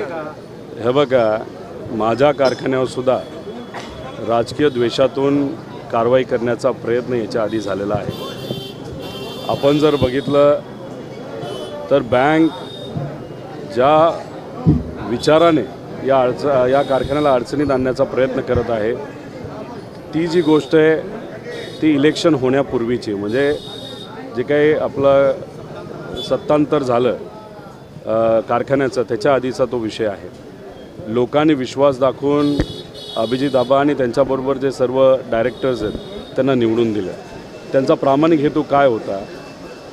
का? हे बघा, माझ्या कारखान्यावर सुद्धा राजकीय द्वेषातून कारवाई करण्याचा प्रयत्न याच्या आधी झालेला आहे। आपण जर बघितलं तर बँक ज्या विचाराने या कारखान्याला अडचणीत आणण्याचा प्रयत्न करत आहे, ती जी गोष्ट आहे ती इलेक्शन होण्यापूर्वीची, म्हणजे जे काही आपलं सत्तांतर झालं कारखान्याचं त्याच्या आधीचा तो विषय आहे। लोकांनी विश्वास दाखवून अभिजित आबा आणि त्यांच्याबरोबर जे सर्व डायरेक्टर्स आहेत त्यांना निवडून दिलं। त्यांचा प्रामाणिक हेतू काय होता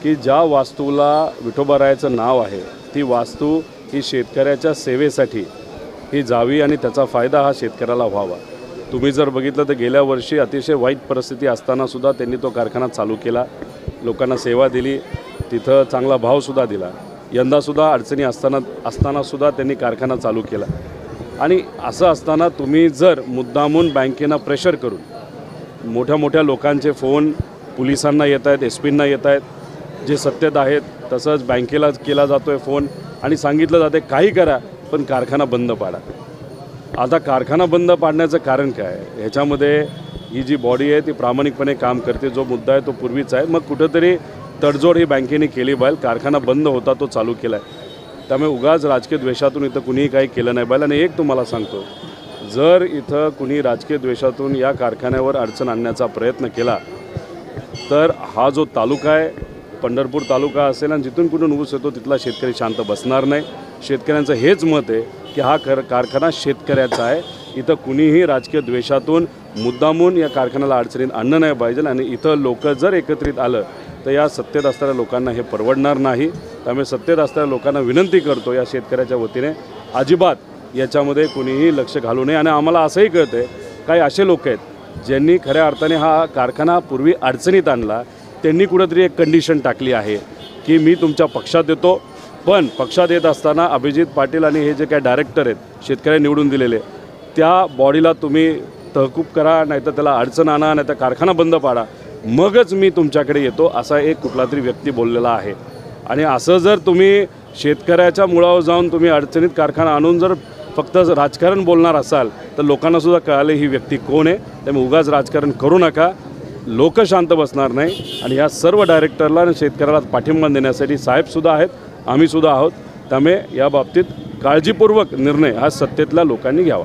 की ज्या वास्तूला विठोबारायाचं नाव आहे ती वास्तू ही शेतकऱ्याच्या सेवेसाठी ही जावी आणि त्याचा फायदा हा शेतकऱ्याला व्हावा। तुम्ही जर बघितलं तर गेल्या वर्षी अतिशय वाईट परिस्थिती असतानासुद्धा त्यांनी तो कारखाना चालू केला, लोकांना सेवा दिली, तिथं चांगला भावसुद्धा दिला। यंदासुद्धा अडचणी असतानासुद्धा त्यांनी कारखाना चालू केला। आणि असं असताना तुम्ही जर मुद्दामून बँकेनं प्रेशर करून मोठ्या मोठ्या लोकांचे फोन पोलिसांना येत आहेत, एसपींना येत आहेत, जे सत्तेत आहेत, तसंच बँकेला केला जातो आहे फोन आणि सांगितलं जाते काही करा पण कारखाना बंद पाडा। आता कारखाना बंद पाडण्याचं कारण काय? ह्याच्यामध्ये ही जी बॉडी आहे ती प्रामाणिकपणे काम करते, जो मुद्दा आहे तो पूर्वीच आहे। मग कुठंतरी तडजोड ही बँकेने केली पाहिजे, कारखाना बंद होता तो चालू केला आहे। त्यामुळे उगाच राजकीय द्वेषातून इथं कुणीही काही केलं नाही पाहिजे। आणि एक तुम्हाला सांगतो, जर इथं कुणी राजकीय द्वेषातून या कारखान्यावर अडचण आणण्याचा प्रयत्न केला तर हा जो तालुका आहे, पंढरपूर तालुका असेल आणि जिथून कुठून ऊस येतो तिथला शेतकरी शांत बसणार नाही। शेतकऱ्यांचं हेच मत आहे की हा कारखाना शेतकऱ्याचा आहे, इथं कुणीही राजकीय द्वेषातून मुद्दामून या कारखान्याला अडचणीत आणणं नाही पाहिजे। आणि इथं लोक जर एकत्रित आलं तर या सत्तेत असणाऱ्या लोकांना हे परवडणार नाही। त्यामुळे सत्तेत असणाऱ्या लोकांना विनंती करतो या शेतकऱ्याच्या वतीने, अजिबात याच्यामध्ये कुणीही लक्ष घालू नये। आणि आम्हाला असंही कळतं आहे काही असे लोक आहेत ज्यांनी खऱ्या अर्थाने हा कारखाना पूर्वी अडचणीत आणला, त्यांनी कुठंतरी एक कंडिशन टाकली आहे की मी तुमच्या पक्षात येतो, पण पक्षात येत असताना अभिजित पाटील आणि हे जे काही डायरेक्टर आहेत शेतकऱ्यांनी निवडून दिलेले, त्या बॉडीला तुम्ही तहकूब करा, नाहीतर त्याला अडचण आणा, नाहीतर कारखाना बंद पाडा, मगच मी तुमच्याकडे येतो, असा एक कुठला तरी व्यक्ती बोललेला आहे। आणि असं जर तुम्ही शेतकऱ्याच्या मुळावर जाऊन तुम्ही अडचणीत कारखाना आणून जर फक्त राजकारण बोलणार असाल तर लोकांनासुद्धा कळाले ही व्यक्ती कोण आहे। त्यामुळे उगाच राजकारण करू नका, लोक शांत बसणार नाही। आणि या सर्व डायरेक्टरला आणि शेतकऱ्याला पाठिंबा देण्यासाठी साहेबसुद्धा आहेत, आम्हीसुद्धा आहोत। त्यामुळे या बाबतीत काळजीपूर्वक निर्णय हा सत्तेतल्या लोकांनी घ्यावा।